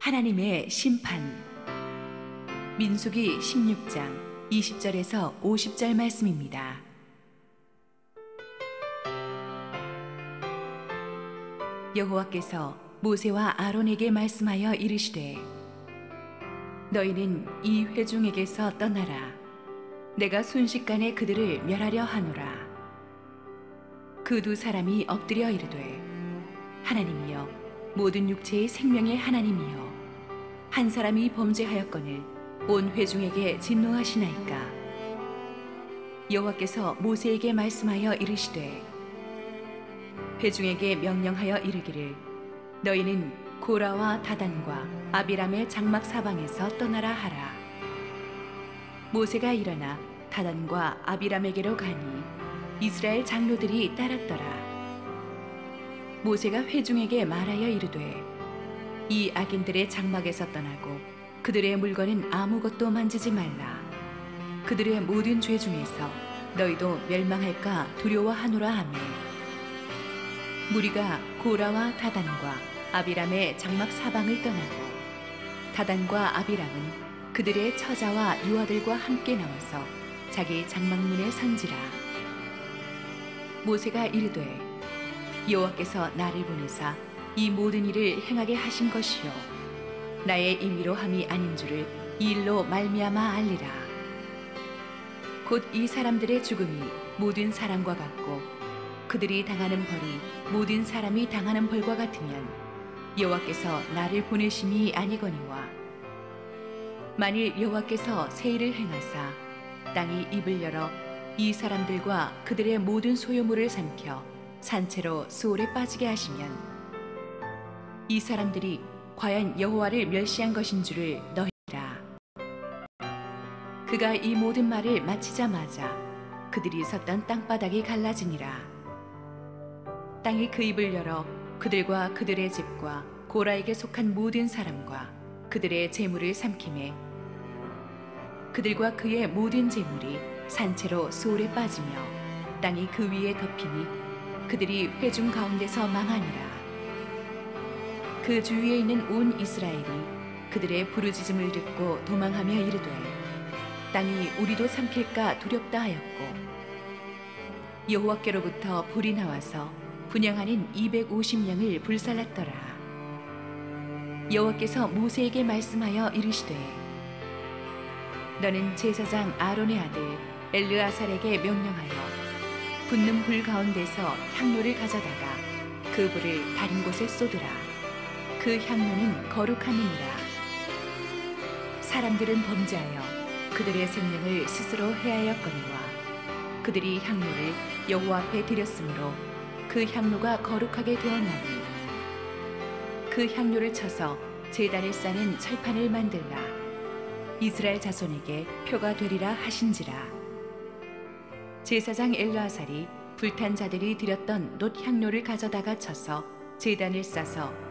하나님의 심판. 민수기 16장 20절에서 50절 말씀입니다. 여호와께서 모세와 아론에게 말씀하여 이르시되, 너희는 이 회중에게서 떠나라. 내가 순식간에 그들을 멸하려 하노라. 그 두 사람이 엎드려 이르되, 하나님이여, 모든 육체의 생명의 하나님이여, 한 사람이 범죄하였거늘 온 회중에게 진노하시나이까. 여호와께서 모세에게 말씀하여 이르시되, 회중에게 명령하여 이르기를, 너희는 고라와 다단과 아비람의 장막 사방에서 떠나라 하라. 모세가 일어나 다단과 아비람에게로 가니 이스라엘 장로들이 따랐더라. 모세가 회중에게 말하여 이르되, 이 악인들의 장막에서 떠나고 그들의 물건은 아무것도 만지지 말라. 그들의 모든 죄 중에서 너희도 멸망할까 두려워하노라 하매, 무리가 고라와 다단과 아비람의 장막 사방을 떠나고 다단과 아비람은 그들의 처자와 유아들과 함께 나와서 자기 장막문에 선지라. 모세가 이르되, 여호와께서 나를 보내사 이 모든 일을 행하게 하신 것이요 나의 임의로 함이 아닌 줄을 이 일로 말미암아 알리라. 곧 이 사람들의 죽음이 모든 사람과 같고 그들이 당하는 벌이 모든 사람이 당하는 벌과 같으면 여호와께서 나를 보내심이 아니거니와, 만일 여호와께서 새 일을 행하사 땅이 입을 열어 이 사람들과 그들의 모든 소유물을 삼켜 산채로 수올에 빠지게 하시면 이 사람들이 과연 여호와를 멸시한 것인 줄을 너희라. 그가 이 모든 말을 마치자마자 그들이 섰던 땅바닥이 갈라지니라. 땅이 그 입을 열어 그들과 그들의 집과 고라에게 속한 모든 사람과 그들의 재물을 삼키매, 그들과 그의 모든 재물이 산채로 수올에 빠지며 땅이 그 위에 덮이니 그들이 회중 가운데서 망하니라. 그 주위에 있는 온 이스라엘이 그들의 부르짖음을 듣고 도망하며 이르되, 땅이 우리도 삼킬까 두렵다 하였고, 여호와께로부터 불이 나와서 분향하는 250명을 불살랐더라. 여호와께서 모세에게 말씀하여 이르시되, 너는 제사장 아론의 아들 엘르아살에게 명령하여 붙는 불 가운데서 향로를 가져다가 그 불을 다른 곳에 쏟으라. 그 향로는 거룩함이니라. 사람들은 범죄하여 그들의 생명을 스스로 해하였거니와 그들이 향로를 여호와 앞에 드렸으므로 그 향로가 거룩하게 되었나니, 그 향로를 쳐서 제단을 싸는 철판을 만들라. 이스라엘 자손에게 표가 되리라 하신지라. 제사장 엘르아살이 불탄 자들이 드렸던 놋 향로를 가져다가 쳐서 제단을 싸서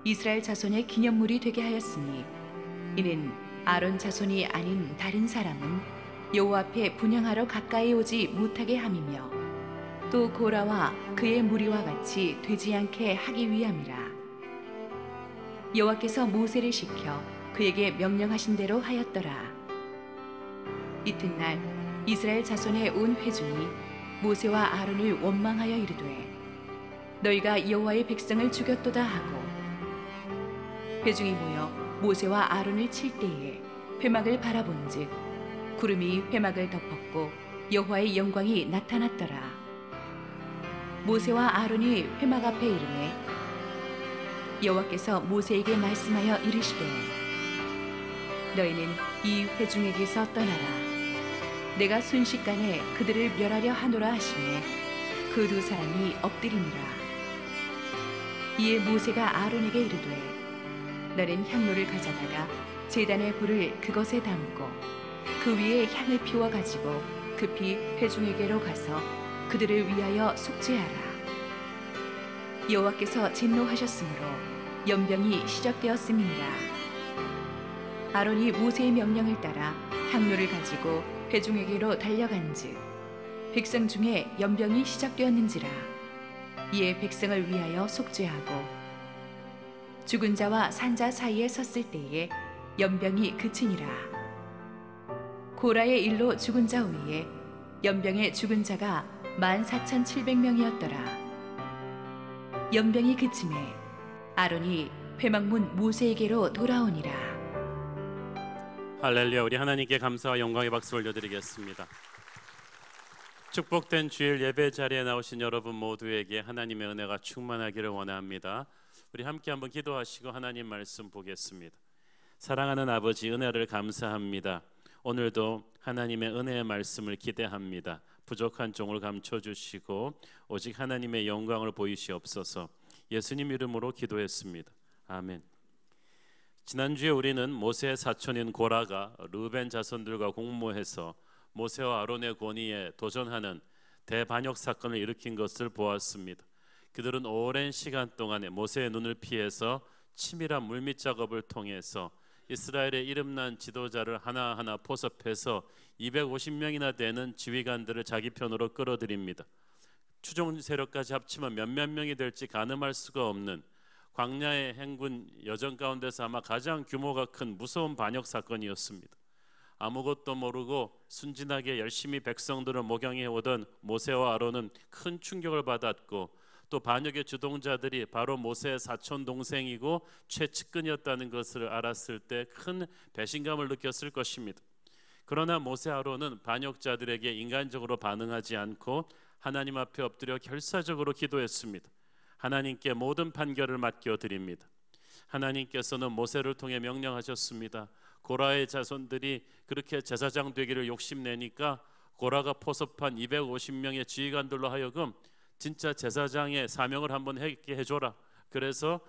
이스라엘 자손의 기념물이 되게 하였으니, 이는 아론 자손이 아닌 다른 사람은 여호와 앞에 분향하러 가까이 오지 못하게 함이며, 또 고라와 그의 무리와 같이 되지 않게 하기 위함이라. 여호와께서 모세를 시켜 그에게 명령하신 대로 하였더라. 이튿날 이스라엘 자손의 온 회중이 모세와 아론을 원망하여 이르되, 너희가 여호와의 백성을 죽였도다 하고, 회중이 모여 모세와 아론을 칠 때에 회막을 바라본즉 구름이 회막을 덮었고 여호와의 영광이 나타났더라. 모세와 아론이 회막 앞에 이르매, 여호와께서 모세에게 말씀하여 이르시되, 너희는 이 회중에게서 떠나라. 내가 순식간에 그들을 멸하려 하노라 하시매, 그 두 사람이 엎드리니라. 이에 모세가 아론에게 이르되, 너는 향로를 가져다가 제단의 불을 그것에 담고 그 위에 향을 피워 가지고 급히 회중에게로 가서 그들을 위하여 속죄하라. 여호와께서 진노하셨으므로 연병이 시작되었음이니라. 아론이 모세의 명령을 따라 향로를 가지고 회중에게로 달려간즉 백성 중에 연병이 시작되었는지라. 이에 백성을 위하여 속죄하고 죽은 자와 산 자 사이에 섰을 때에 연병이 그치니라. 고라의 일로 죽은 자 외에 연병에 죽은 자가 14,700명이었더라. 연병이 그침에 아론이 회막문 모세에게로 돌아오니라. 할렐루야. 우리 하나님께 감사와 영광의 박수 올려드리겠습니다. 축복된 주일 예배 자리에 나오신 여러분 모두에게 하나님의 은혜가 충만하기를 원합니다. 우리 함께 한번 기도하시고 하나님 말씀 보겠습니다. 사랑하는 아버지, 은혜를 감사합니다. 오늘도 하나님의 은혜의 말씀을 기대합니다. 부족한 종을 감춰주시고 오직 하나님의 영광을 보이시옵소서. 예수님 이름으로 기도했습니다. 아멘. 지난주에 우리는 모세의 사촌인 고라가 르벤 자손들과 공모해서 모세와 아론의 권위에 도전하는 대반역 사건을 일으킨 것을 보았습니다. 그들은 오랜 시간 동안에 모세의 눈을 피해서 치밀한 물밑 작업을 통해서 이스라엘의 이름난 지도자를 하나하나 포섭해서 250명이나 되는 지휘관들을 자기 편으로 끌어들입니다. 추종 세력까지 합치면 몇몇 명이 될지 가늠할 수가 없는 광야의 행군 여정 가운데서 아마 가장 규모가 큰 무서운 반역 사건이었습니다. 아무것도 모르고 순진하게 열심히 백성들을 목양해 오던 모세와 아론은 큰 충격을 받았고, 또 반역의 주동자들이 바로 모세의 사촌 동생이고 최측근이었다는 것을 알았을 때 큰 배신감을 느꼈을 것입니다. 그러나 모세 아론은 반역자들에게 인간적으로 반응하지 않고 하나님 앞에 엎드려 결사적으로 기도했습니다. 하나님께 모든 판결을 맡겨드립니다. 하나님께서는 모세를 통해 명령하셨습니다. 고라의 자손들이 그렇게 제사장 되기를 욕심내니까 고라가 포섭한 250명의 지휘관들로 하여금 진짜 제사장의 사명을 한번 하게 해줘라. 그래서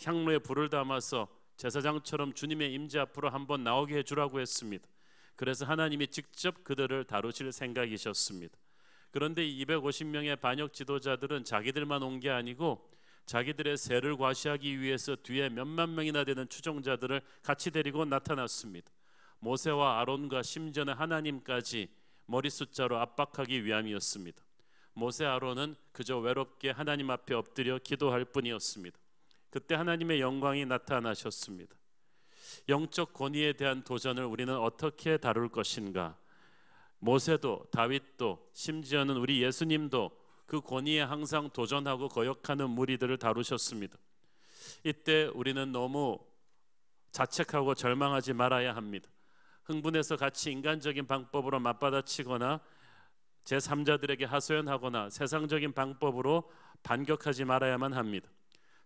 향로에 불을 담아서 제사장처럼 주님의 임재 앞으로 한번 나오게 해주라고 했습니다. 그래서 하나님이 직접 그들을 다루실 생각이셨습니다. 그런데 250명의 반역 지도자들은 자기들만 온 게 아니고 자기들의 세를 과시하기 위해서 뒤에 몇만 명이나 되는 추종자들을 같이 데리고 나타났습니다. 모세와 아론과 심지어는 하나님까지 머리 숫자로 압박하기 위함이었습니다. 모세 아론은 그저 외롭게 하나님 앞에 엎드려 기도할 뿐이었습니다. 그때 하나님의 영광이 나타나셨습니다. 영적 권위에 대한 도전을 우리는 어떻게 다룰 것인가? 모세도 다윗도 심지어는 우리 예수님도 그 권위에 항상 도전하고 거역하는 무리들을 다루셨습니다. 이때 우리는 너무 자책하고 절망하지 말아야 합니다. 흥분해서 같이 인간적인 방법으로 맞받아치거나 제3자들에게 하소연하거나 세상적인 방법으로 반격하지 말아야만 합니다.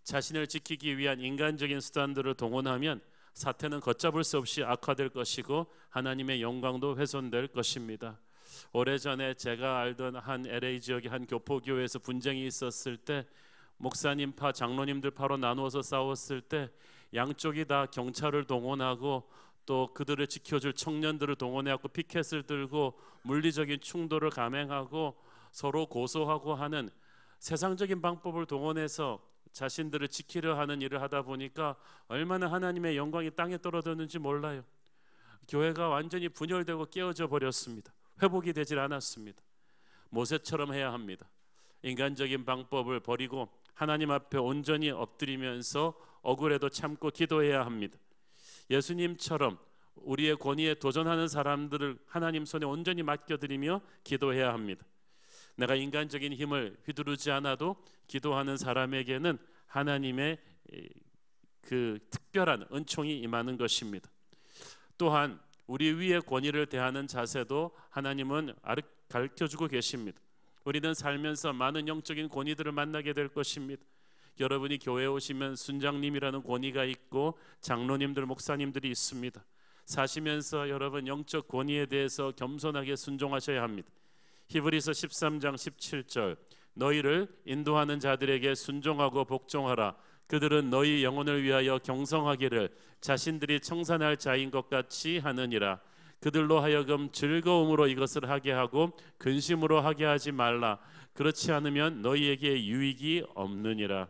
자신을 지키기 위한 인간적인 수단들을 동원하면 사태는 걷잡을 수 없이 악화될 것이고 하나님의 영광도 훼손될 것입니다. 오래전에 제가 알던 한 LA 지역의 한 교포교회에서 분쟁이 있었을 때 목사님파 장로님들 파로 나누어서 싸웠을 때 양쪽이 다 경찰을 동원하고 또 그들을 지켜줄 청년들을 동원해갖고 피켓을 들고 물리적인 충돌을 감행하고 서로 고소하고 하는 세상적인 방법을 동원해서 자신들을 지키려 하는 일을 하다 보니까 얼마나 하나님의 영광이 땅에 떨어졌는지 몰라요. 교회가 완전히 분열되고 깨어져 버렸습니다. 회복이 되질 않았습니다. 모세처럼 해야 합니다. 인간적인 방법을 버리고 하나님 앞에 온전히 엎드리면서 억울해도 참고 기도해야 합니다. 예수님처럼 우리의 권위에 도전하는 사람들을 하나님 손에 온전히 맡겨드리며 기도해야 합니다. 내가 인간적인 힘을 휘두르지 않아도 기도하는 사람에게는 하나님의 그 특별한 은총이 임하는 것입니다. 또한 우리 위의 권위를 대하는 자세도 하나님은 가르쳐주고 계십니다. 우리는 살면서 많은 영적인 권위들을 만나게 될 것입니다. 여러분이 교회에 오시면 순장님이라는 권위가 있고 장로님들, 목사님들이 있습니다. 사시면서 여러분 영적 권위에 대해서 겸손하게 순종하셔야 합니다. 히브리서 13장 17절 너희를 인도하는 자들에게 순종하고 복종하라. 그들은 너희 영혼을 위하여 경성하기를 자신들이 청산할 자인 것 같이 하느니라. 그들로 하여금 즐거움으로 이것을 하게 하고 근심으로 하게 하지 말라. 그렇지 않으면 너희에게 유익이 없느니라.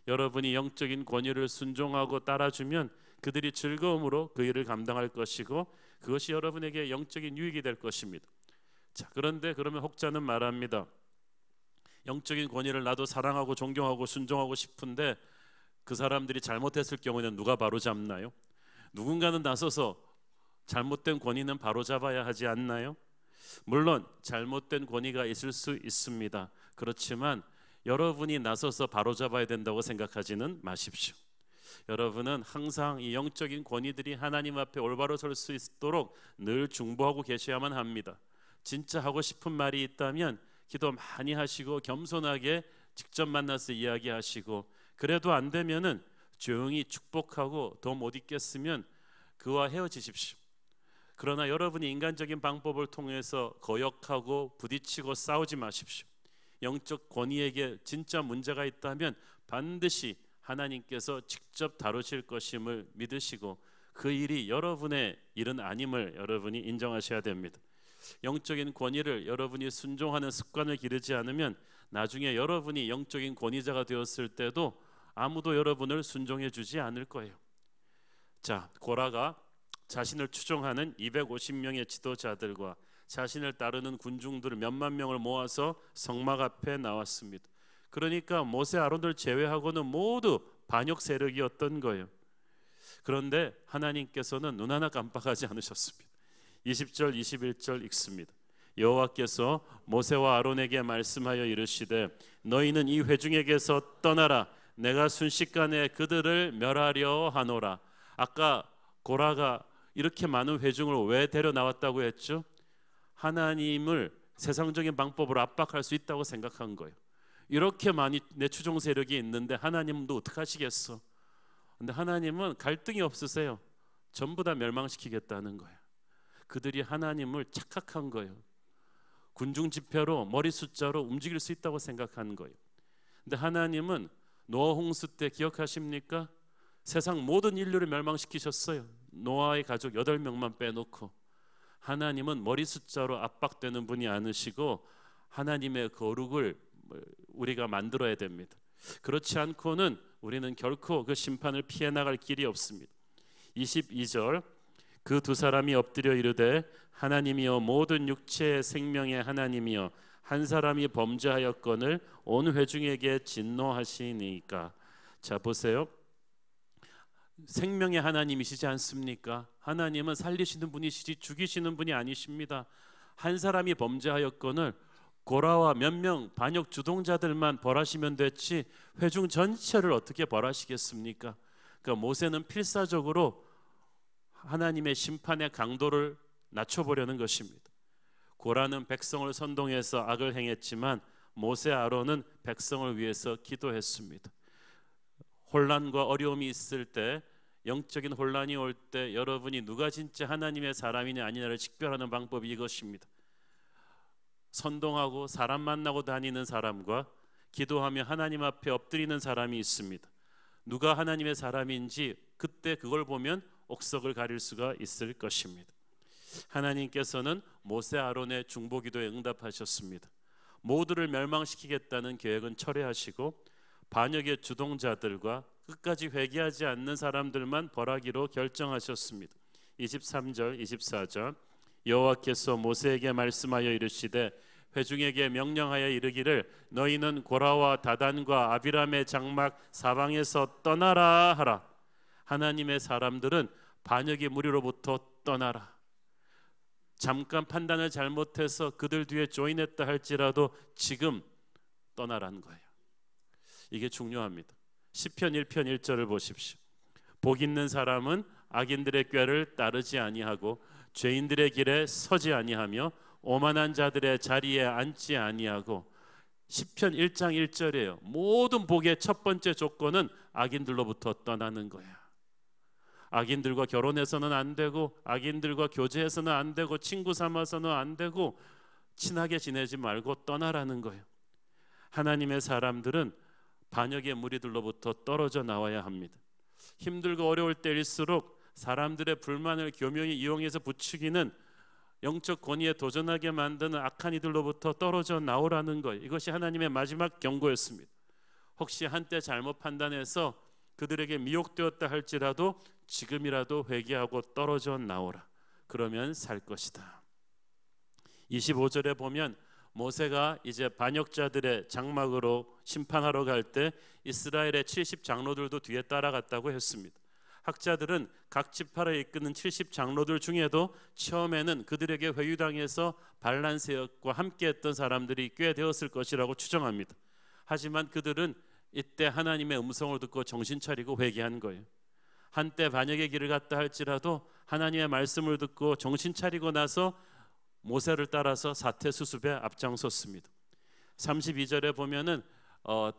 여러분이 영적인 권위를 순종하고 따라주면 그들이 즐거움으로 그 일을 감당할 것이고 그것이 여러분에게 영적인 유익이 될 것입니다. 자, 그런데 그러면 혹자는 말합니다. 영적인 권위를 나도 사랑하고 존경하고 순종하고 싶은데 그 사람들이 잘못했을 경우에는 누가 바로잡나요? 누군가는 나서서 잘못된 권위는 바로잡아야 하지 않나요? 물론 잘못된 권위가 있을 수 있습니다. 그렇지만 여러분이 나서서 바로잡아야 된다고 생각하지는 마십시오. 여러분은 항상 이 영적인 권위들이 하나님 앞에 올바로 설 수 있도록 늘 중보하고 계셔야만 합니다. 진짜 하고 싶은 말이 있다면 기도 많이 하시고 겸손하게 직접 만나서 이야기하시고, 그래도 안 되면은 조용히 축복하고 더 못 있겠으면 그와 헤어지십시오. 그러나 여러분이 인간적인 방법을 통해서 거역하고 부딪히고 싸우지 마십시오. 영적 권위에게 진짜 문제가 있다면 반드시 하나님께서 직접 다루실 것임을 믿으시고 그 일이 여러분의 일은 아님을 여러분이 인정하셔야 됩니다. 영적인 권위를 여러분이 순종하는 습관을 기르지 않으면 나중에 여러분이 영적인 권위자가 되었을 때도 아무도 여러분을 순종해 주지 않을 거예요. 자, 고라가 자신을 추종하는 250명의 지도자들과 자신을 따르는 군중들 몇만 명을 모아서 성막 앞에 나왔습니다. 그러니까 모세 아론을 제외하고는 모두 반역 세력이었던 거예요. 그런데 하나님께서는 눈 하나 깜빡하지 않으셨습니다. 20절 21절 읽습니다. 여호와께서 모세와 아론에게 말씀하여 이르시되 너희는 이 회중에게서 떠나라. 내가 순식간에 그들을 멸하려 하노라. 아까 고라가 이렇게 많은 회중을 왜 데려 나왔다고 했죠? 하나님을 세상적인 방법으로 압박할 수 있다고 생각한 거예요. 이렇게 많이 내 추종 세력이 있는데 하나님도 어떡하시겠어? 근데 하나님은 갈등이 없으세요. 전부 다 멸망시키겠다는 거예요. 그들이 하나님을 착각한 거예요. 군중 집회로 머리 숫자로 움직일 수 있다고 생각한 거예요. 근데 하나님은 노아 홍수 때 기억하십니까? 세상 모든 인류를 멸망시키셨어요. 노아의 가족 8명만 빼놓고. 하나님은 머리 숫자로 압박되는 분이 아니시고 하나님의 거룩을 우리가 만들어야 됩니다. 그렇지 않고는 우리는 결코 그 심판을 피해 나갈 길이 없습니다. 22절 그 두 사람이 엎드려 이르되 하나님이여 모든 육체의 생명의 하나님이여 한 사람이 범죄하였거늘 온 회중에게 진노하시니까. 자 보세요. 생명의 하나님이시지 않습니까? 하나님은 살리시는 분이시지 죽이시는 분이 아니십니다. 한 사람이 범죄하였거늘 고라와 몇 명 반역 주동자들만 벌하시면 됐지 회중 전체를 어떻게 벌하시겠습니까? 그러니까 모세는 필사적으로 하나님의 심판의 강도를 낮춰보려는 것입니다. 고라는 백성을 선동해서 악을 행했지만 모세 아론은 백성을 위해서 기도했습니다. 혼란과 어려움이 있을 때, 영적인 혼란이 올 때 여러분이 누가 진짜 하나님의 사람이냐 아니냐를 식별하는 방법이 이것입니다. 선동하고 사람 만나고 다니는 사람과 기도하며 하나님 앞에 엎드리는 사람이 있습니다. 누가 하나님의 사람인지 그때 그걸 보면 옥석을 가릴 수가 있을 것입니다. 하나님께서는 모세 아론의 중보기도에 응답하셨습니다. 모두를 멸망시키겠다는 계획은 철회하시고 반역의 주동자들과 끝까지 회개하지 않는 사람들만 벌하기로 결정하셨습니다. 23절 24절 여호와께서 모세에게 말씀하여 이르시되 회중에게 명령하여 이르기를 너희는 고라와 다단과 아비람의 장막 사방에서 떠나라 하라. 하나님의 사람들은 반역의 무리로부터 떠나라. 잠깐 판단을 잘못해서 그들 뒤에 조인했다 할지라도 지금 떠나라는 거예요. 이게 중요합니다. 시편 1편 1절을 보십시오. 복 있는 사람은 악인들의 꾀를 따르지 아니하고 죄인들의 길에 서지 아니하며 오만한 자들의 자리에 앉지 아니하고. 시편 1장 1절이에요. 모든 복의 첫 번째 조건은 악인들로부터 떠나는 거야. 악인들과 결혼해서는 안 되고 악인들과 교제해서는 안 되고 친구 삼아서는 안 되고 친하게 지내지 말고 떠나라는 거예요. 하나님의 사람들은 반역의 무리들로부터 떨어져 나와야 합니다. 힘들고 어려울 때일수록 사람들의 불만을 교묘히 이용해서 부추기는 영적 권위에 도전하게 만드는 악한 이들로부터 떨어져 나오라는 거예요. 이것이 하나님의 마지막 경고였습니다. 혹시 한때 잘못 판단해서 그들에게 미혹되었다 할지라도 지금이라도 회개하고 떨어져 나오라. 그러면 살 것이다. 25절에 보면 모세가 이제 반역자들의 장막으로 심판하러 갈 때 이스라엘의 70 장로들도 뒤에 따라갔다고 했습니다. 학자들은 각 지파를 이끄는 70 장로들 중에도 처음에는 그들에게 회유당해서 반란세력과 함께했던 사람들이 꽤 되었을 것이라고 추정합니다. 하지만 그들은 이때 하나님의 음성을 듣고 정신 차리고 회개한 거예요. 한때 반역의 길을 갔다 할지라도 하나님의 말씀을 듣고 정신 차리고 나서 모세를 따라서 사태수습에 앞장섰습니다. 32절에 보면은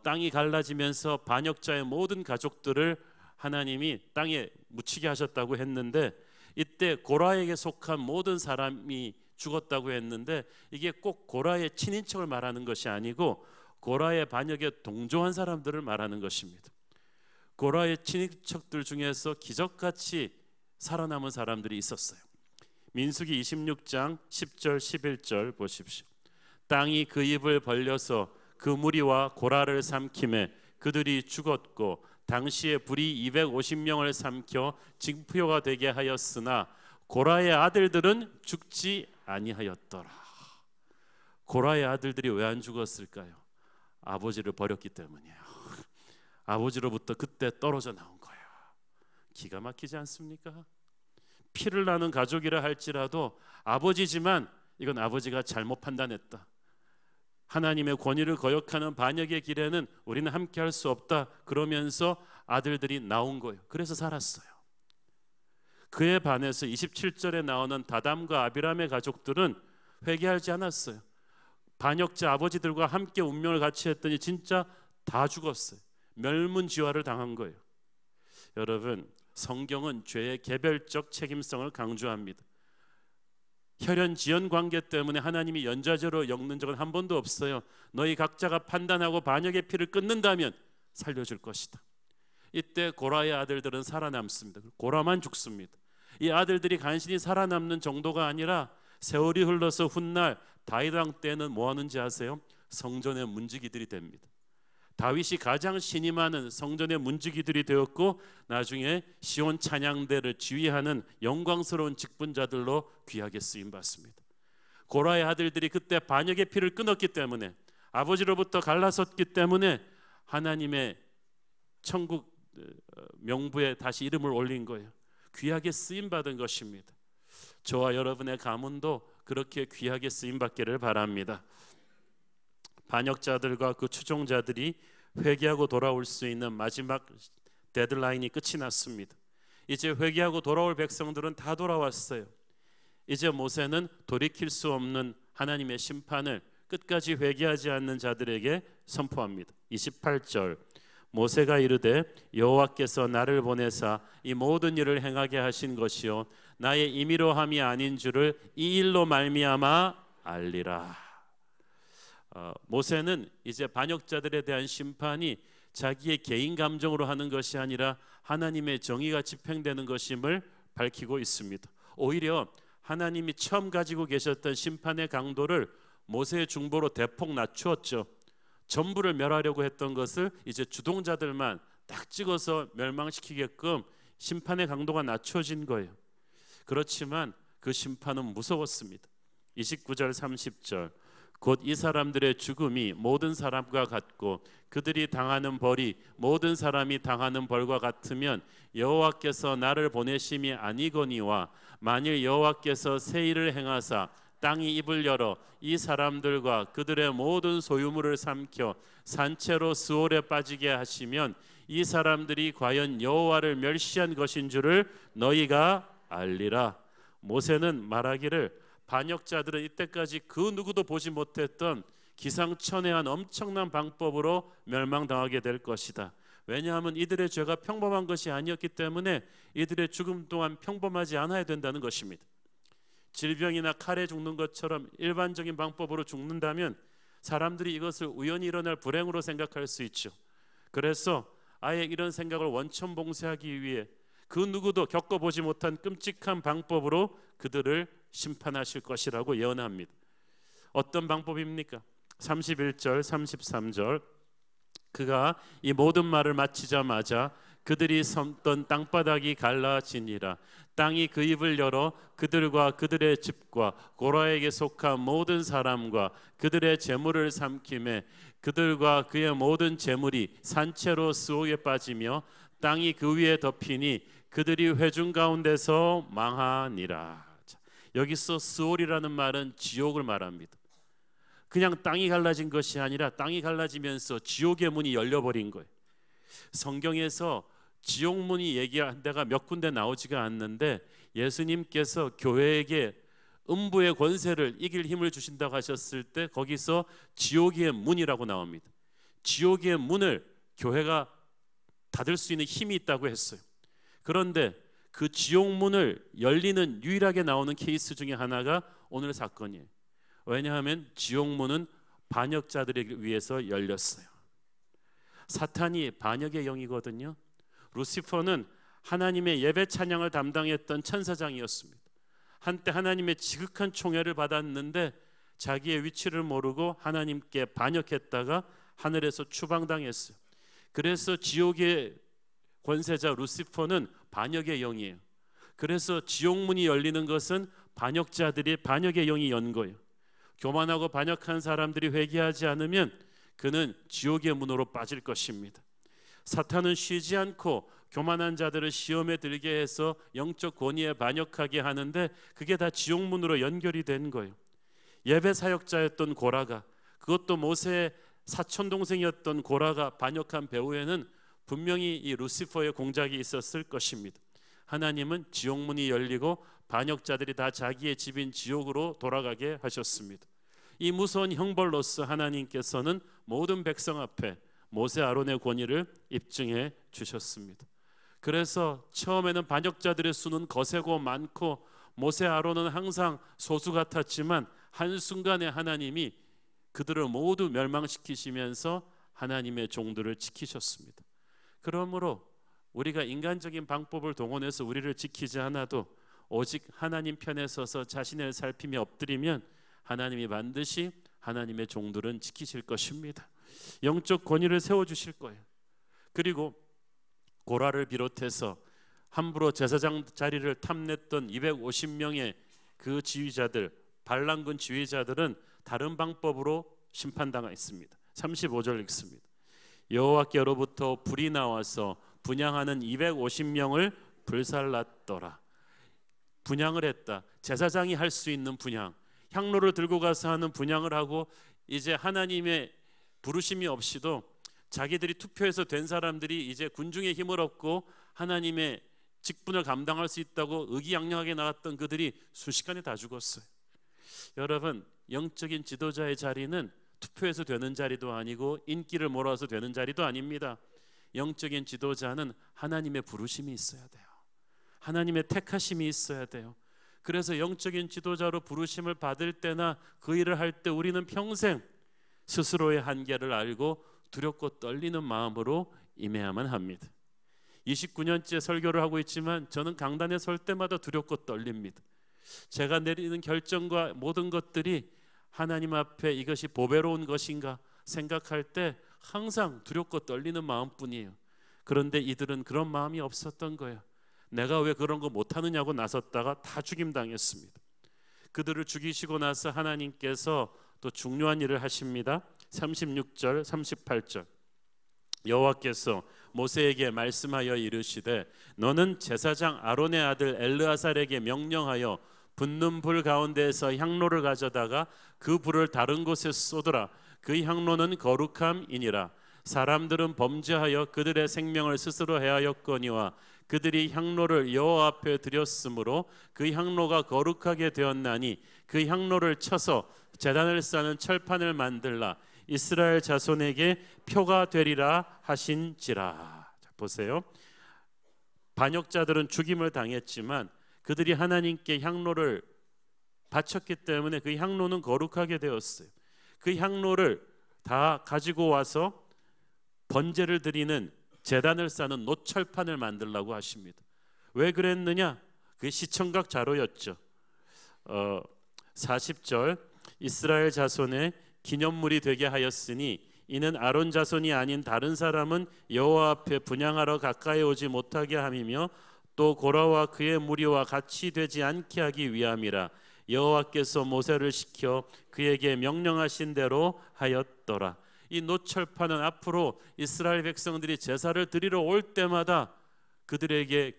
땅이 갈라지면서 반역자의 모든 가족들을 하나님이 땅에 묻히게 하셨다고 했는데, 이때 고라에게 속한 모든 사람이 죽었다고 했는데 이게 꼭 고라의 친인척을 말하는 것이 아니고 고라의 반역에 동조한 사람들을 말하는 것입니다. 고라의 친인척들 중에서 기적같이 살아남은 사람들이 있었어요. 민수기 26장 10절 11절 보십시오. 땅이 그 입을 벌려서 그 무리와 고라를 삼키매 그들이 죽었고 당시에 불이 250명을 삼켜 징표가 되게 하였으나 고라의 아들들은 죽지 아니하였더라. 고라의 아들들이 왜 안 죽었을까요? 아버지를 버렸기 때문이에요. 아버지로부터 그때 떨어져 나온 거예요. 기가 막히지 않습니까? 피를 나는 가족이라 할지라도 아버지지만 이건 아버지가 잘못 판단했다. 하나님의 권위를 거역하는 반역의 길에는 우리는 함께 할 수 없다. 그러면서 아들들이 나온 거예요. 그래서 살았어요. 그에 반해서 27절에 나오는 다담과 아비람의 가족들은 회개하지 않았어요. 반역자 아버지들과 함께 운명을 같이 했더니 진짜 다 죽었어요. 멸문지화를 당한 거예요. 여러분, 성경은 죄의 개별적 책임성을 강조합니다. 혈연 지연 관계 때문에 하나님이 연좌제로 엮는 적은 한 번도 없어요. 너희 각자가 판단하고 반역의 피를 끊는다면 살려줄 것이다. 이때 고라의 아들들은 살아남습니다. 고라만 죽습니다. 이 아들들이 간신히 살아남는 정도가 아니라 세월이 흘러서 훗날 다윗 왕 때는 뭐 하는지 아세요? 성전의 문지기들이 됩니다. 다윗이 가장 신이 많은 성전의 문지기들이 되었고 나중에 시온 찬양대를 지휘하는 영광스러운 직분자들로 귀하게 쓰임 받습니다. 고라의 아들들이 그때 반역의 피를 끊었기 때문에, 아버지로부터 갈라섰기 때문에 하나님의 천국 명부에 다시 이름을 올린 거예요. 귀하게 쓰임 받은 것입니다. 저와 여러분의 가문도 그렇게 귀하게 쓰임 받기를 바랍니다. 반역자들과 그 추종자들이 회개하고 돌아올 수 있는 마지막 데드라인이 끝이 났습니다. 이제 회개하고 돌아올 백성들은 다 돌아왔어요. 이제 모세는 돌이킬 수 없는 하나님의 심판을 끝까지 회개하지 않는 자들에게 선포합니다. 28절 모세가 이르되 여호와께서 나를 보내사 이 모든 일을 행하게 하신 것이요 나의 임의로 함이 아닌 줄을 이 일로 말미암아 알리라. 모세는 이제 반역자들에 대한 심판이 자기의 개인 감정으로 하는 것이 아니라 하나님의 정의가 집행되는 것임을 밝히고 있습니다. 오히려 하나님이 처음 가지고 계셨던 심판의 강도를 모세의 중보로 대폭 낮추었죠. 전부를 멸하려고 했던 것을 이제 주동자들만 딱 찍어서 멸망시키게끔 심판의 강도가 낮춰진 거예요. 그렇지만 그 심판은 무서웠습니다. 29절 30절 곧 이 사람들의 죽음이 모든 사람과 같고 그들이 당하는 벌이 모든 사람이 당하는 벌과 같으면 여호와께서 나를 보내심이 아니거니와 만일 여호와께서 새 일을 행하사 땅이 입을 열어 이 사람들과 그들의 모든 소유물을 삼켜 산채로 스올에 빠지게 하시면 이 사람들이 과연 여호와를 멸시한 것인 줄을 너희가 알리라. 모세는 말하기를 반역자들은 이때까지 그 누구도 보지 못했던 기상천외한 엄청난 방법으로 멸망당하게 될 것이다. 왜냐하면 이들의 죄가 평범한 것이 아니었기 때문에 이들의 죽음 또한 평범하지 않아야 된다는 것입니다. 질병이나 칼에 죽는 것처럼 일반적인 방법으로 죽는다면 사람들이 이것을 우연히 일어날 불행으로 생각할 수 있죠. 그래서 아예 이런 생각을 원천봉쇄하기 위해 그 누구도 겪어보지 못한 끔찍한 방법으로 그들을 심판하실 것이라고 예언합니다. 어떤 방법입니까? 31절 33절 그가 이 모든 말을 마치자마자 그들이 섬던 땅바닥이 갈라지니라. 땅이 그 입을 열어 그들과 그들의 집과 고라에게 속한 모든 사람과 그들의 재물을 삼키매 그들과 그의 모든 재물이 산채로 수옥에 빠지며 땅이 그 위에 덮이니 그들이 회중 가운데서 망하니라. 여기서 스올이라는 말은 지옥을 말합니다. 그냥 땅이 갈라진 것이 아니라 땅이 갈라지면서 지옥의 문이 열려버린 거예요. 성경에서 지옥 문이 얘기한 데가 몇 군데 나오지가 않는데 예수님께서 교회에게 음부의 권세를 이길 힘을 주신다고 하셨을 때 거기서 지옥의 문이라고 나옵니다. 지옥의 문을 교회가 닫을 수 있는 힘이 있다고 했어요. 그런데 그 지옥 문을 열리는 유일하게 나오는 케이스 중에 하나가 오늘 사건이에요. 왜냐하면 지옥 문은 반역자들을 위해서 열렸어요. 사탄이 반역의 영이거든요. 루시퍼는 하나님의 예배 찬양을 담당했던 천사장이었습니다. 한때 하나님의 지극한 총애를 받았는데 자기의 위치를 모르고 하나님께 반역했다가 하늘에서 추방당했어요. 그래서 지옥의 권세자 루시퍼는 반역의 영이에요. 그래서 지옥문이 열리는 것은 반역자들이 반역의 영이 연 거예요. 교만하고 반역한 사람들이 회개하지 않으면 그는 지옥의 문으로 빠질 것입니다. 사탄은 쉬지 않고 교만한 자들을 시험에 들게 해서 영적 권위에 반역하게 하는데 그게 다 지옥문으로 연결이 된 거예요. 예배 사역자였던 고라가, 그것도 모세의 사촌동생이었던 고라가 반역한 배후에는 분명히 이 루시퍼의 공작이 있었을 것입니다. 하나님은 지옥문이 열리고 반역자들이 다 자기의 집인 지옥으로 돌아가게 하셨습니다. 이 무서운 형벌로서 하나님께서는 모든 백성 앞에 모세 아론의 권위를 입증해 주셨습니다. 그래서 처음에는 반역자들의 수는 거세고 많고 모세 아론은 항상 소수 같았지만 한순간에 하나님이 그들을 모두 멸망시키시면서 하나님의 종들을 지키셨습니다. 그러므로 우리가 인간적인 방법을 동원해서 우리를 지키지 않아도 오직 하나님 편에 서서 자신을 살피며 엎드리면 하나님이 반드시 하나님의 종들은 지키실 것입니다. 영적 권위를 세워주실 거예요. 그리고 고라를 비롯해서 함부로 제사장 자리를 탐냈던 250명의 그 지휘자들, 반란군 지휘자들은 다른 방법으로 심판당했습니다. 35절 읽습니다. 여호와께로부터 불이 나와서 분향하는 250명을 불살랐더라. 분향을 했다. 제사장이 할 수 있는 분향, 향로를 들고 가서 하는 분향을 하고 이제 하나님의 부르심이 없이도 자기들이 투표해서 된 사람들이 이제 군중의 힘을 얻고 하나님의 직분을 감당할 수 있다고 의기양양하게 나갔던 그들이 순식간에 다 죽었어요. 여러분, 영적인 지도자의 자리는 투표해서 되는 자리도 아니고 인기를 몰아서 되는 자리도 아닙니다. 영적인 지도자는 하나님의 부르심이 있어야 돼요. 하나님의 택하심이 있어야 돼요. 그래서 영적인 지도자로 부르심을 받을 때나 그 일을 할 때 우리는 평생 스스로의 한계를 알고 두렵고 떨리는 마음으로 임해야만 합니다. 29년째 설교를 하고 있지만 저는 강단에 설 때마다 두렵고 떨립니다. 제가 내리는 결정과 모든 것들이 하나님 앞에 이것이 보배로운 것인가 생각할 때 항상 두렵고 떨리는 마음뿐이에요. 그런데 이들은 그런 마음이 없었던 거예요. 내가 왜 그런 거 못하느냐고 나섰다가 다 죽임당했습니다. 그들을 죽이시고 나서 하나님께서 또 중요한 일을 하십니다. 36절 38절 여호와께서 모세에게 말씀하여 이르시되 너는 제사장 아론의 아들 엘르아살에게 명령하여 붙는 불 가운데에서 향로를 가져다가 그 불을 다른 곳에 쏟으라. 그 향로는 거룩함이니라. 사람들은 범죄하여 그들의 생명을 스스로 해하였거니와 그들이 향로를 여호와 앞에 드렸으므로 그 향로가 거룩하게 되었나니 그 향로를 쳐서 제단을 쌓는 철판을 만들라. 이스라엘 자손에게 표가 되리라 하신지라. 자, 보세요. 반역자들은 죽임을 당했지만 그들이 하나님께 향로를 바쳤기 때문에 그 향로는 거룩하게 되었어요. 그 향로를 다 가지고 와서 번제를 드리는 제단을 쌓는 노철판을 만들라고 하십니다. 왜 그랬느냐? 그게 시청각 자로였죠. 40절 이스라엘 자손의 기념물이 되게 하였으니 이는 아론 자손이 아닌 다른 사람은 여호와 앞에 분향하러 가까이 오지 못하게 함이며 또 고라와 그의 무리와 같이 되지 않게 하기 위함이라. 여호와께서 모세를 시켜 그에게 명령하신 대로 하였더라. 이 노철파는 앞으로 이스라엘 백성들이 제사를 드리러 올 때마다 그들에게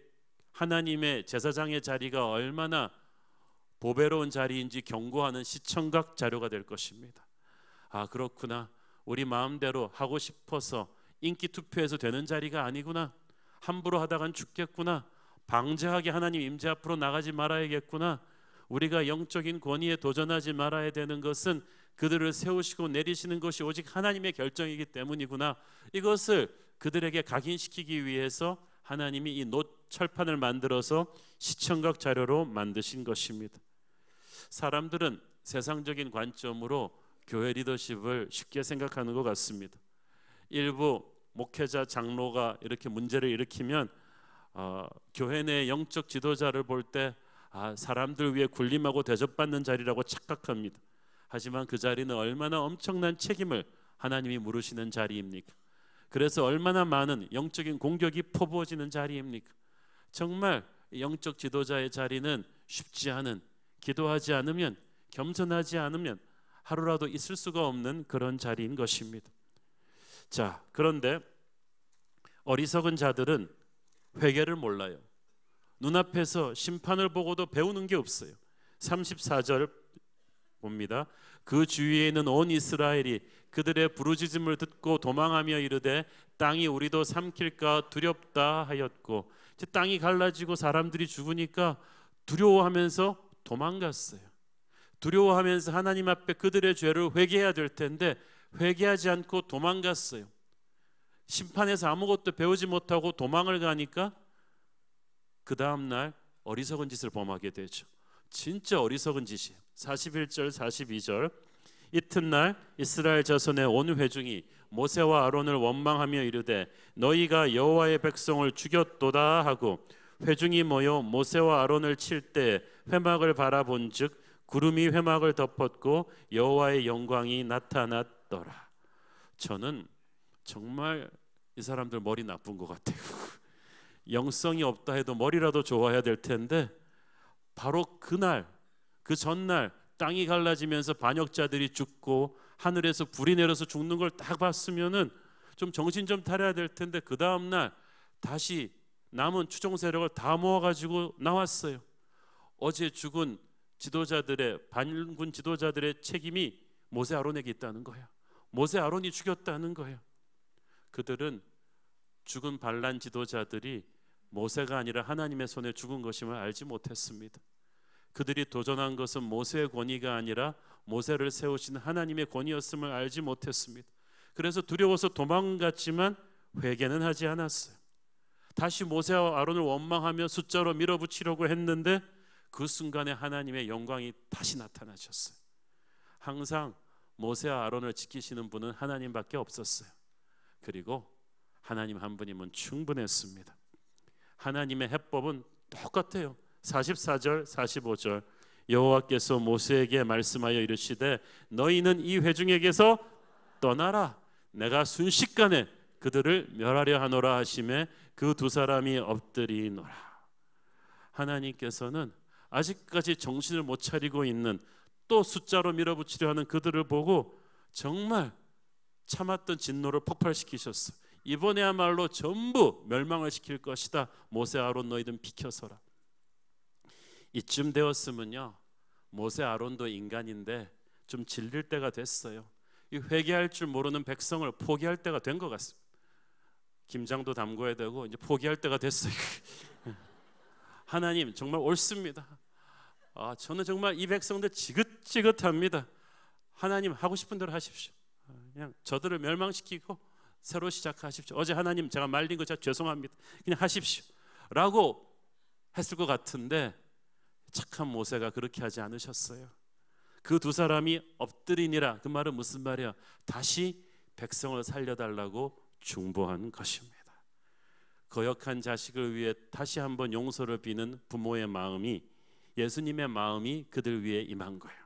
하나님의 제사장의 자리가 얼마나 보배로운 자리인지 경고하는 시청각 자료가 될 것입니다. 아, 그렇구나. 우리 마음대로 하고 싶어서 인기 투표해서 되는 자리가 아니구나. 함부로 하다간 죽겠구나. 방제하게 하나님 임재 앞으로 나가지 말아야겠구나. 우리가 영적인 권위에 도전하지 말아야 되는 것은 그들을 세우시고 내리시는 것이 오직 하나님의 결정이기 때문이구나. 이것을 그들에게 각인시키기 위해서 하나님이 이 노철판을 만들어서 시청각 자료로 만드신 것입니다. 사람들은 세상적인 관점으로 교회 리더십을 쉽게 생각하는 것 같습니다. 일부 목회자, 장로가 이렇게 문제를 일으키면 교회 내 영적 지도자를 볼 때 사람들 위해 군림하고 대접받는 자리라고 착각합니다. 하지만 그 자리는 얼마나 엄청난 책임을 하나님이 물으시는 자리입니까? 그래서 얼마나 많은 영적인 공격이 퍼부어지는 자리입니까? 정말 영적 지도자의 자리는 쉽지 않은, 기도하지 않으면, 겸손하지 않으면 하루라도 있을 수가 없는 그런 자리인 것입니다. 자, 그런데 어리석은 자들은 회개를 몰라요. 눈앞에서 심판을 보고도 배우는 게 없어요. 34절 봅니다. 그 주위에 있는 온 이스라엘이 그들의 부르짖음을 듣고 도망하며 이르되 땅이 우리도 삼킬까 두렵다 하였고, 이제 땅이 갈라지고 사람들이 죽으니까 두려워하면서 도망갔어요. 두려워하면서 하나님 앞에 그들의 죄를 회개해야 될 텐데 회개하지 않고 도망갔어요. 심판에서 아무것도 배우지 못하고 도망을 가니까 그 다음 날 어리석은 짓을 범하게 되죠. 진짜 어리석은 짓이에요. 41절 42절 이튿날 이스라엘 자손의 온 회중이 모세와 아론을 원망하며 이르되 너희가 여호와의 백성을 죽였도다 하고, 회중이 모여 모세와 아론을 칠 때 회막을 바라본즉 구름이 회막을 덮었고 여호와의 영광이 나타났더라. 저는 정말 이 사람들 머리 나쁜 것 같아요. 영성이 없다 해도 머리라도 좋아야 될 텐데 바로 그날, 그 전날 땅이 갈라지면서 반역자들이 죽고 하늘에서 불이 내려서 죽는 걸 딱 봤으면은 좀 정신 좀 차려야 될 텐데 그 다음 날 다시 남은 추종 세력을 다 모아가지고 나왔어요. 어제 죽은 지도자들의, 반군 지도자들의 책임이 모세 아론에게 있다는 거예요. 모세 아론이 죽였다는 거예요. 그들은 죽은 반란 지도자들이 모세가 아니라 하나님의 손에 죽은 것임을 알지 못했습니다. 그들이 도전한 것은 모세의 권위가 아니라 모세를 세우신 하나님의 권위였음을 알지 못했습니다. 그래서 두려워서 도망갔지만 회개는 하지 않았어요. 다시 모세와 아론을 원망하며 숫자로 밀어붙이려고 했는데 그 순간에 하나님의 영광이 다시 나타나셨어요. 항상 모세와 아론을 지키시는 분은 하나님밖에 없었어요. 그리고 하나님 한 분이면 충분했습니다. 하나님의 해법은 똑같아요. 44절 45절 여호와께서 모세에게 말씀하여 이르시되 너희는 이 회중에게서 떠나라. 내가 순식간에 그들을 멸하려 하노라 하시매 그 두 사람이 엎드리노라. 하나님께서는 아직까지 정신을 못 차리고 있는, 또 숫자로 밀어붙이려 하는 그들을 보고 정말 참았던 진노를 폭발시키셨어. 이번에야말로 전부 멸망을 시킬 것이다. 모세 아론 너희들 비켜서라. 이쯤 되었으면요, 모세 아론도 인간인데 좀 질릴 때가 됐어요. 이 회개할 줄 모르는 백성을 포기할 때가 된 것 같습니다. 김장도 담궈야 되고 이제 포기할 때가 됐어요. 하나님 정말 옳습니다. 저는 정말 이 백성들 지긋지긋합니다. 하나님 하고 싶은 대로 하십시오. 그냥 저들을 멸망시키고 새로 시작하십시오. 어제 하나님 제가 말린 거 제가 죄송합니다. 그냥 하십시오 라고 했을 것 같은데 착한 모세가 그렇게 하지 않으셨어요. 그 두 사람이 엎드리니라. 그 말은 무슨 말이야? 다시 백성을 살려달라고 중보한 것입니다. 거역한 자식을 위해 다시 한번 용서를 비는 부모의 마음이, 예수님의 마음이 그들 위해 임한 거예요.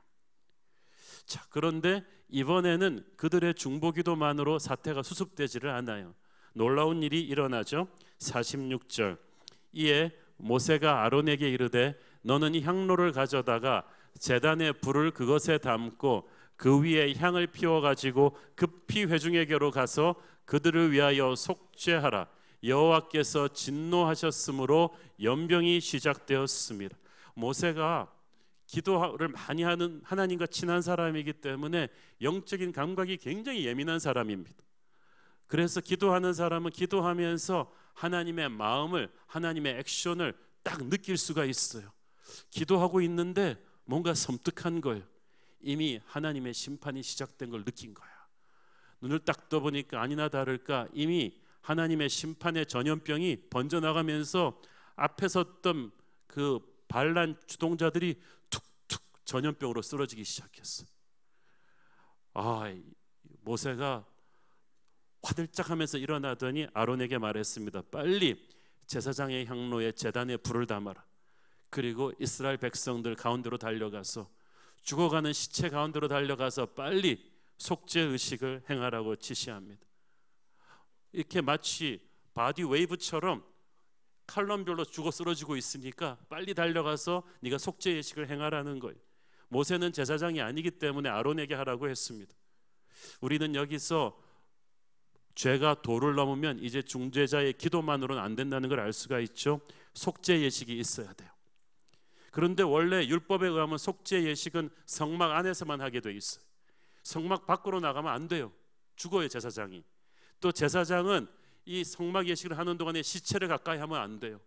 자, 그런데 이번에는 그들의 중보기도만으로 사태가 수습되지를 않아요. 놀라운 일이 일어나죠. 46절 이에 모세가 아론에게 이르되 너는 이 향로를 가져다가 제단에 불을 그것에 담고 그 위에 향을 피워 가지고 급히 회중에게로 가서 그들을 위하여 속죄하라. 여호와께서 진노하셨으므로 연병이 시작되었습니다. 모세가 기도를 많이 하는 하나님과 친한 사람이기 때문에 영적인 감각이 굉장히 예민한 사람입니다. 그래서 기도하는 사람은 기도하면서 하나님의 마음을, 하나님의 액션을 딱 느낄 수가 있어요. 기도하고 있는데 뭔가 섬뜩한 거예요. 이미 하나님의 심판이 시작된 걸 느낀 거야. 눈을 딱 떠보니까 아니나 다를까 이미 하나님의 심판의 전염병이 번져나가면서 앞에 섰던 그 반란 주동자들이 툭툭 전염병으로 쓰러지기 시작했어. 모세가 화들짝하면서 일어나더니 아론에게 말했습니다. 빨리 제사장의 향로에 제단에 불을 담아라. 그리고 이스라엘 백성들 가운데로 달려가서 죽어가는 시체 가운데로 달려가서 빨리 속죄 의식을 행하라고 지시합니다. 이렇게 마치 바디 웨이브처럼 칼럼별로 죽어 쓰러지고 있으니까 빨리 달려가서 네가 속죄 의식을 행하라는 거예요. 모세는 제사장이 아니기 때문에 아론에게 하라고 했습니다. 우리는 여기서 죄가 도를 넘으면 이제 중재자의 기도만으로는 안 된다는 걸 알 수가 있죠. 속죄 예식이 있어야 돼요. 그런데 원래 율법에 의하면 속죄 예식은 성막 안에서만 하게 돼 있어요. 성막 밖으로 나가면 안 돼요. 죽어요, 제사장이. 또 제사장은 이 성막 예식을 하는 동안에 시체를 가까이 하면 안 돼요.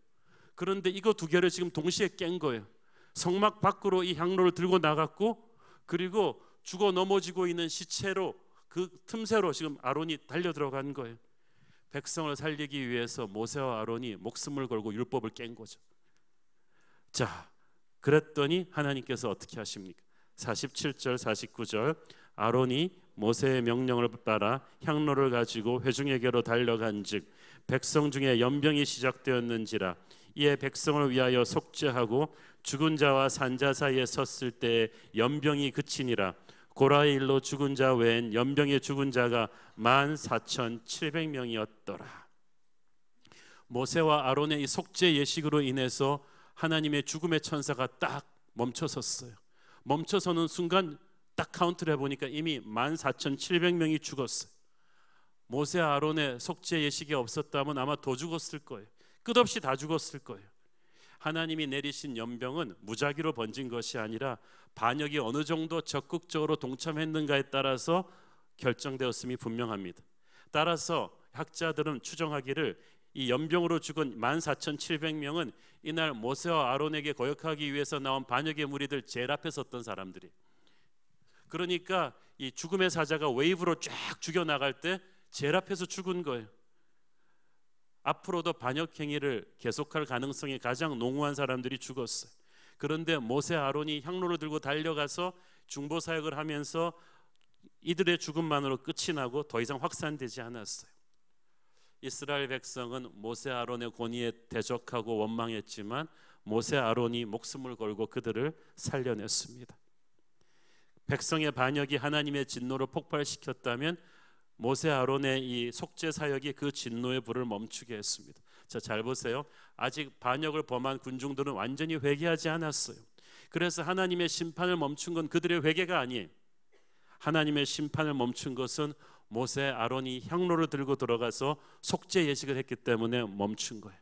그런데 이거 두 개를 지금 동시에 깬 거예요. 성막 밖으로 이 향로를 들고 나갔고, 그리고 죽어 넘어지고 있는 시체로 그 틈새로 지금 아론이 달려 들어간 거예요. 백성을 살리기 위해서 모세와 아론이 목숨을 걸고 율법을 깬 거죠. 자, 그랬더니 하나님께서 어떻게 하십니까? 47절 49절 아론이 모세의 명령을 따라 향로를 가지고 회중에게로 달려간즉 백성 중에 연병이 시작되었는지라. 이에 백성을 위하여 속죄하고 죽은 자와 산자 사이에 섰을 때 연병이 그치니라. 고라의 일로 죽은 자 외엔 연병에 죽은 자가 14,700명이었더라. 모세와 아론의 이 속죄 예식으로 인해서 하나님의 죽음의 천사가 딱 멈춰섰어요. 멈춰서는 순간 딱 카운트를 해보니까 이미 14,700명이 죽었어요. 모세 아론의 속죄 예식이 없었다면 아마 더 죽었을 거예요. 끝없이 다 죽었을 거예요. 하나님이 내리신 연병은 무작위로 번진 것이 아니라 반역이 어느 정도 적극적으로 동참했는가에 따라서 결정되었음이 분명합니다. 따라서 학자들은 추정하기를 이 연병으로 죽은 14,700명은 이날 모세와 아론에게 거역하기 위해서 나온 반역의 무리들 제일 앞에 섰던 사람들이. 그러니까 이 죽음의 사자가 웨이브로 쫙 죽여나갈 때 제일 앞에서 죽은 거예요. 앞으로도 반역 행위를 계속할 가능성이 가장 농후한 사람들이 죽었어요. 그런데 모세 아론이 향로를 들고 달려가서 중보 사역을 하면서 이들의 죽음만으로 끝이 나고 더 이상 확산되지 않았어요. 이스라엘 백성은 모세 아론의 권위에 대적하고 원망했지만 모세 아론이 목숨을 걸고 그들을 살려냈습니다. 백성의 반역이 하나님의 진노를 폭발시켰다면 모세 아론의 이 속죄 사역이 그 진노의 불을 멈추게 했습니다. 자, 잘 보세요. 아직 반역을 범한 군중들은 완전히 회개하지 않았어요. 그래서 하나님의 심판을 멈춘 건 그들의 회개가 아니에요. 하나님의 심판을 멈춘 것은 모세 아론이 향로를 들고 들어가서 속죄 예식을 했기 때문에 멈춘 거예요.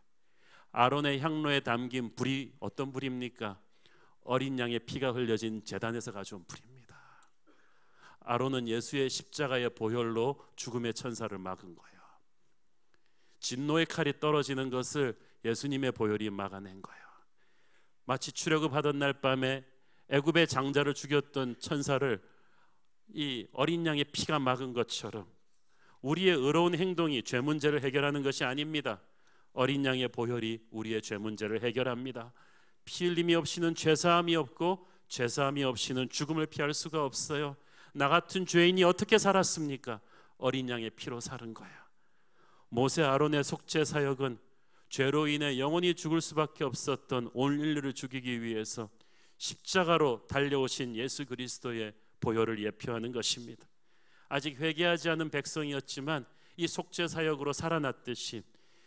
아론의 향로에 담긴 불이 어떤 불입니까? 어린 양의 피가 흘려진 제단에서 가져온 불입니다. 아론은 예수의 십자가의 보혈로 죽음의 천사를 막은 거예요. 진노의 칼이 떨어지는 것을 예수님의 보혈이 막아낸 거예요. 마치 출애굽하던 날 밤에 애굽의 장자를 죽였던 천사를 이 어린 양의 피가 막은 것처럼 우리의 의로운 행동이 죄 문제를 해결하는 것이 아닙니다. 어린 양의 보혈이 우리의 죄 문제를 해결합니다. 피 흘림이 없이는 죄사함이 없고 죄사함이 없이는 죽음을 피할 수가 없어요. 나 같은 죄인이 어떻게 살았습니까? 어린 양의 피로 살은 거야. 모세 아론의 속죄 사역은 죄로 인해 영원히 죽을 수밖에 없었던 온 인류를 죽이기 위해서 십자가로 달려오신 예수 그리스도의 보혈을 예표하는 것입니다. 아직 회개하지 않은 백성이었지만 이 속죄 사역으로 살아났듯이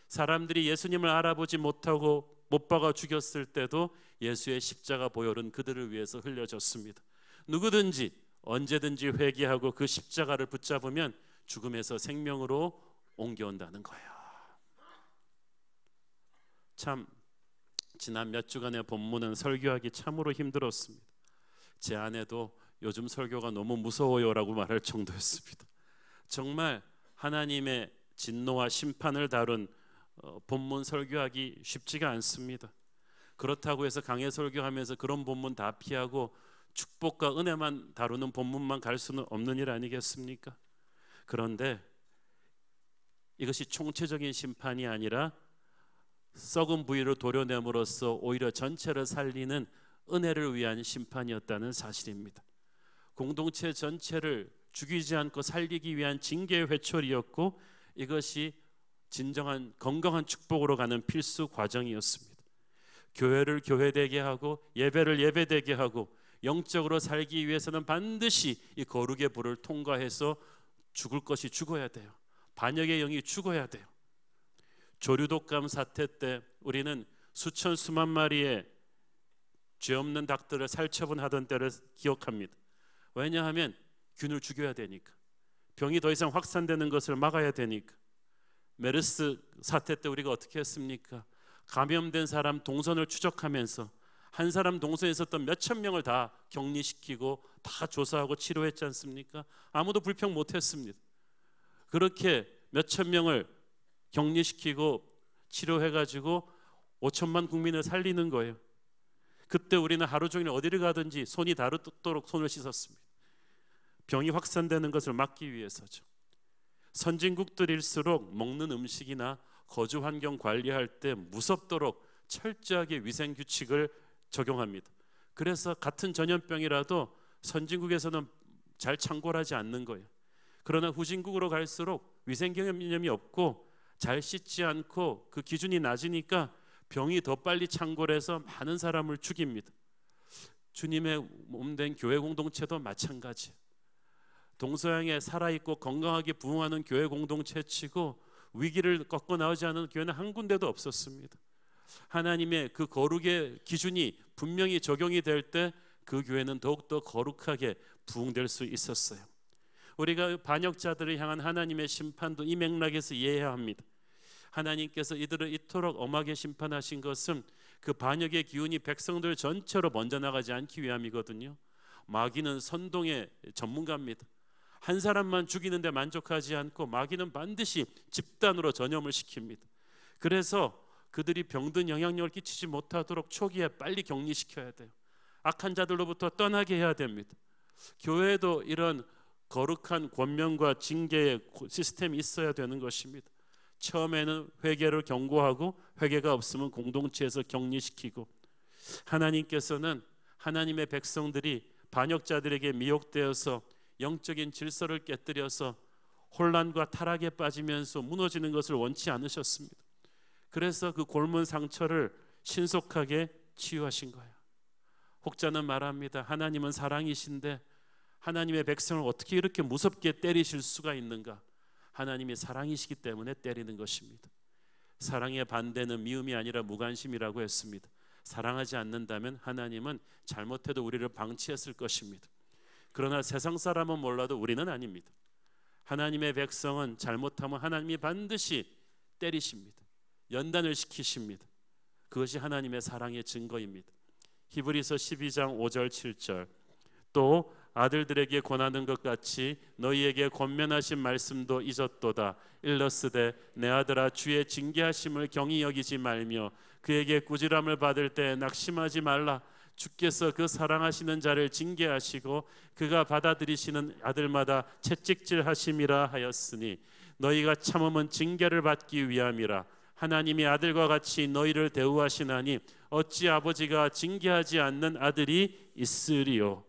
사람들이 예수님을 알아보지 못하고 못 박아 죽였을 때도 예수의 십자가 보혈은 그들을 위해서 흘려졌습니다. 누구든지 언제든지 회개하고 그 십자가를 붙잡으면 죽음에서 생명으로 옮겨온다는 거예요. 참 지난 몇 주간의 본문은 설교하기 참으로 힘들었습니다. 제 아내도 요즘 설교가 너무 무서워요라고 말할 정도였습니다. 정말 하나님의 진노와 심판을 다룬 본문 설교하기 쉽지가 않습니다. 그렇다고 해서 강해 설교하면서 그런 본문 다 피하고 축복과 은혜만 다루는 본문만 갈 수는 없는 일 아니겠습니까? 그런데 이것이 총체적인 심판이 아니라 썩은 부위를 도려냄으로써 오히려 전체를 살리는 은혜를 위한 심판이었다는 사실입니다. 공동체 전체를 죽이지 않고 살리기 위한 징계의 회초리였고 이것이 진정한 건강한 축복으로 가는 필수 과정이었습니다. 교회를 교회되게 하고 예배를 예배되게 하고 영적으로 살기 위해서는 반드시 이 거룩의 불을 통과해서 죽을 것이 죽어야 돼요. 반역의 영이 죽어야 돼요. 조류독감 사태 때 우리는 수천 수만 마리의 죄 없는 닭들을 살처분하던 때를 기억합니다. 왜냐하면 균을 죽여야 되니까, 병이 더 이상 확산되는 것을 막아야 되니까. 메르스 사태 때 우리가 어떻게 했습니까? 감염된 사람 동선을 추적하면서 한 사람 동선에 있었던 몇천 명을 다 격리시키고 다 조사하고 치료했지 않습니까? 아무도 불평 못했습니다. 그렇게 몇천 명을 격리시키고 치료해가지고 5천만 국민을 살리는 거예요. 그때 우리는 하루 종일 어디를 가든지 손이 닳도록 손을 씻었습니다. 병이 확산되는 것을 막기 위해서죠. 선진국들일수록 먹는 음식이나 거주 환경 관리할 때 무섭도록 철저하게 위생 규칙을 적용합니다. 그래서 같은 전염병이라도 선진국에서는 잘 창궐하지 않는 거예요. 그러나 후진국으로 갈수록 위생 개념이 없고 잘 씻지 않고 그 기준이 낮으니까 병이 더 빨리 창궐해서 많은 사람을 죽입니다. 주님의 몸된 교회 공동체도 마찬가지예요. 동서양에 살아있고 건강하게 부흥하는 교회 공동체치고 위기를 꺾어 나오지 않은 교회는 한 군데도 없었습니다. 하나님의 그 거룩의 기준이 분명히 적용이 될 때 그 교회는 더욱더 거룩하게 부흥될 수 있었어요. 우리가 반역자들을 향한 하나님의 심판도 이 맥락에서 이해해야 합니다. 하나님께서 이들을 이토록 엄하게 심판하신 것은 그 반역의 기운이 백성들 전체로 먼저 나가지 않기 위함이거든요. 마귀는 선동의 전문가입니다. 한 사람만 죽이는데 만족하지 않고 마귀는 반드시 집단으로 전염을 시킵니다. 그래서 그들이 병든 영향력을 끼치지 못하도록 초기에 빨리 격리시켜야 돼요. 악한 자들로부터 떠나게 해야 됩니다. 교회에도 이런 거룩한 권면과 징계의 시스템이 있어야 되는 것입니다. 처음에는 회개를 경고하고 회개가 없으면 공동체에서 격리시키고, 하나님께서는 하나님의 백성들이 반역자들에게 미혹되어서 영적인 질서를 깨뜨려서 혼란과 타락에 빠지면서 무너지는 것을 원치 않으셨습니다. 그래서 그 골문 상처를 신속하게 치유하신 거예요. 혹자는 말합니다. 하나님은 사랑이신데 하나님의 백성을 어떻게 이렇게 무섭게 때리실 수가 있는가? 하나님이 사랑이시기 때문에 때리는 것입니다. 사랑의 반대는 미움이 아니라 무관심이라고 했습니다. 사랑하지 않는다면 하나님은 잘못해도 우리를 방치했을 것입니다. 그러나 세상 사람은 몰라도 우리는 아닙니다. 하나님의 백성은 잘못하면 하나님이 반드시 때리십니다. 연단을 시키십니다. 그것이 하나님의 사랑의 증거입니다. 히브리서 12장 5절 7절, 또 아들들에게 권하는 것 같이 너희에게 권면하신 말씀도 잊었도다. 일러스되 내 아들아 주의 징계하심을 경히 여기지 말며 그에게 꾸지람을 받을 때 낙심하지 말라. 주께서 그 사랑하시는 자를 징계하시고 그가 받아들이시는 아들마다 채찍질하심이라 하였으니 너희가 참음은 징계를 받기 위함이라. 하나님이 아들과 같이 너희를 대우하시나니 어찌 아버지가 징계하지 않는 아들이 있으리요.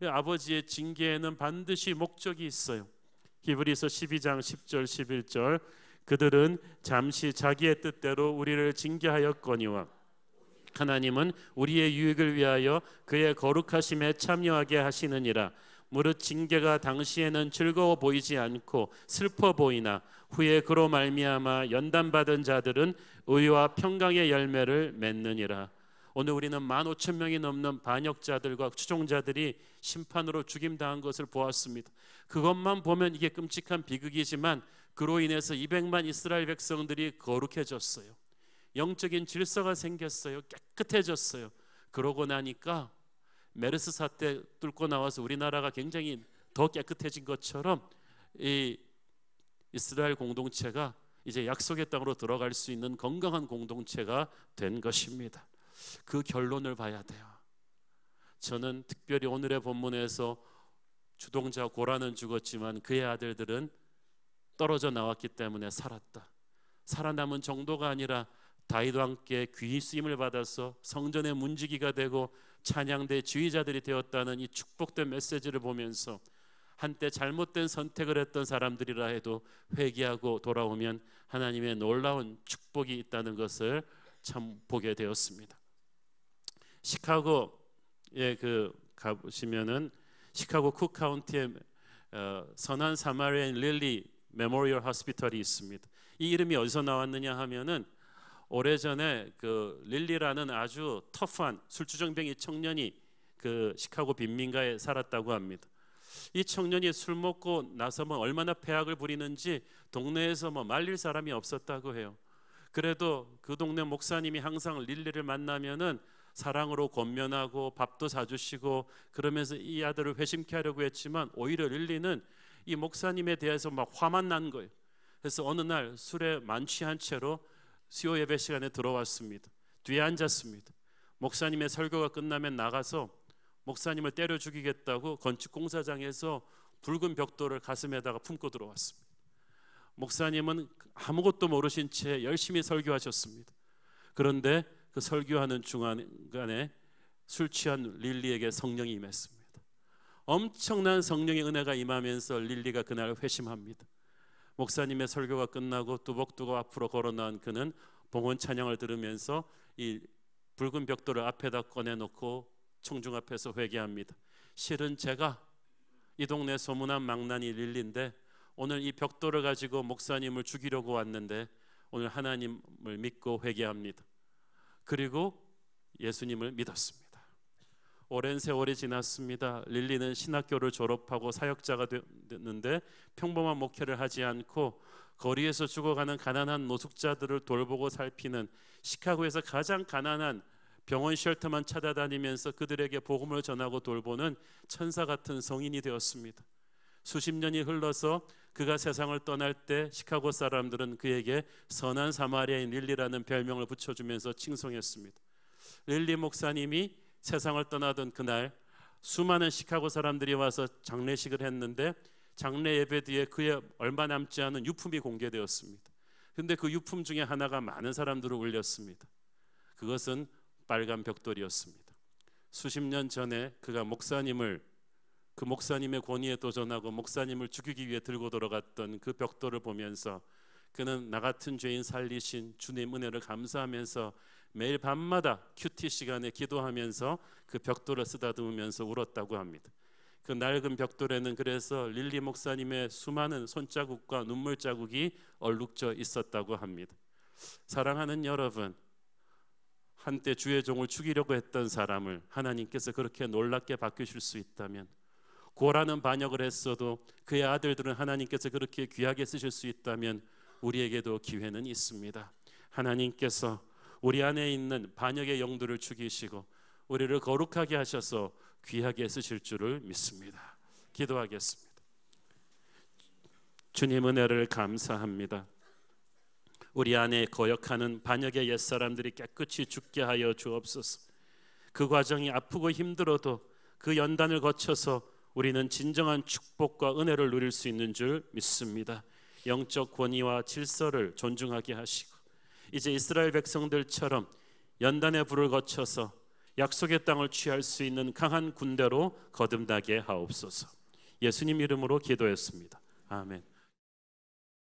아버지의 징계에는 반드시 목적이 있어요. 히브리서 12장 10절 11절, 그들은 잠시 자기의 뜻대로 우리를 징계하였거니와 하나님은 우리의 유익을 위하여 그의 거룩하심에 참여하게 하시느니라. 무릇 징계가 당시에는 즐거워 보이지 않고 슬퍼 보이나 후에 그로 말미암아 연단받은 자들은 의와 평강의 열매를 맺느니라. 오늘 우리는 15,000명이 넘는 반역자들과 추종자들이 심판으로 죽임당한 것을 보았습니다. 그것만 보면 이게 끔찍한 비극이지만 그로 인해서 200만 이스라엘 백성들이 거룩해졌어요. 영적인 질서가 생겼어요. 깨끗해졌어요. 그러고 나니까 메르스 사태 뚫고 나와서 우리나라가 굉장히 더 깨끗해진 것처럼 이 이스라엘 공동체가 이제 약속의 땅으로 들어갈 수 있는 건강한 공동체가 된 것입니다. 그 결론을 봐야 돼요. 저는 특별히 오늘의 본문에서 주동자 고라는 죽었지만 그의 아들들은 떨어져 나왔기 때문에 살았다. 살아남은 정도가 아니라 다윗과 함께 귀히 쓰임을 받아서 성전의 문지기가 되고 찬양대 지휘자들이 되었다는 이 축복된 메시지를 보면서 한때 잘못된 선택을 했던 사람들이라 해도 회개하고 돌아오면 하나님의 놀라운 축복이 있다는 것을 참 보게 되었습니다. 시카고에 가보시면은 시카고 쿡 카운티에 선한 사마리아인 릴리 메모리얼 호스피털이 있습니다. 이 이름이 어디서 나왔느냐 하면은 오래전에 그 릴리라는 아주 터프한 술주정뱅이 청년이 그 시카고 빈민가에 살았다고 합니다. 이 청년이 술 먹고 나서면 얼마나 패악을 부리는지 동네에서 말릴 사람이 없었다고 해요. 그래도 그 동네 목사님이 항상 릴리를 만나면은 사랑으로 권면하고 밥도 사주시고 그러면서 이 아들을 회심케 하려고 했지만 오히려 릴리는 이 목사님에 대해서 막 화만 난 거예요. 그래서 어느 날 술에 만취한 채로 수요 예배 시간에 들어왔습니다. 뒤에 앉았습니다. 목사님의 설교가 끝나면 나가서 목사님을 때려 죽이겠다고 건축공사장에서 붉은 벽돌을 가슴에다가 품고 들어왔습니다. 목사님은 아무것도 모르신 채 열심히 설교하셨습니다. 그런데 그 설교하는 중간에 술 취한 릴리에게 성령이 임했습니다. 엄청난 성령의 은혜가 임하면서 릴리가 그날 회심합니다. 목사님의 설교가 끝나고 뚜벅뚜벅 앞으로 걸어나온 그는 봉헌 찬양을 들으면서 이 붉은 벽돌을 앞에다 꺼내놓고 청중 앞에서 회개합니다. 실은 제가 이 동네 소문난 망나니 릴리인데 오늘 이 벽돌을 가지고 목사님을 죽이려고 왔는데 오늘 하나님을 믿고 회개합니다. 그리고 예수님을 믿었습니다. 오랜 세월이 지났습니다. 릴리는 신학교를 졸업하고 사역자가 됐는데 평범한 목회를 하지 않고 거리에서 죽어가는 가난한 노숙자들을 돌보고 살피는 시카고에서 가장 가난한 병원 쉘터만 찾아다니면서 그들에게 복음을 전하고 돌보는 천사 같은 성인이 되었습니다. 수십 년이 흘러서 그가 세상을 떠날 때 시카고 사람들은 그에게 선한 사마리아인 릴리라는 별명을 붙여주면서 칭송했습니다. 릴리 목사님이 세상을 떠나던 그날 수많은 시카고 사람들이 와서 장례식을 했는데 장례 예배 뒤에 그의 얼마 남지 않은 유품이 공개되었습니다. 그런데 그 유품 중에 하나가 많은 사람들을 울렸습니다. 그것은 빨간 벽돌이었습니다. 수십 년 전에 그가 그 목사님의 권위에 도전하고 목사님을 죽이기 위해 들고 돌아갔던 그 벽돌을 보면서 그는 나 같은 죄인 살리신 주님 은혜를 감사하면서 매일 밤마다 큐티 시간에 기도하면서 그 벽돌을 쓰다듬으면서 울었다고 합니다. 그 낡은 벽돌에는 그래서 릴리 목사님의 수많은 손자국과 눈물 자국이 얼룩져 있었다고 합니다. 사랑하는 여러분, 한때 주의 종을 죽이려고 했던 사람을 하나님께서 그렇게 놀랍게 바꾸실 수 있다면, 고라는 반역을 했어도 그의 아들들은 하나님께서 그렇게 귀하게 쓰실 수 있다면 우리에게도 기회는 있습니다. 하나님께서 우리 안에 있는 반역의 영들을 죽이시고 우리를 거룩하게 하셔서 귀하게 쓰실 줄을 믿습니다. 기도하겠습니다. 주님 은혜를 감사합니다. 우리 안에 거역하는 반역의 옛사람들이 깨끗이 죽게 하여 주옵소서. 그 과정이 아프고 힘들어도 그 연단을 거쳐서 우리는 진정한 축복과 은혜를 누릴 수 있는 줄 믿습니다. 영적 권위와 질서를 존중하게 하시고 이제 이스라엘 백성들처럼 연단의 불을 거쳐서 약속의 땅을 취할 수 있는 강한 군대로 거듭나게 하옵소서. 예수님 이름으로 기도했습니다. 아멘.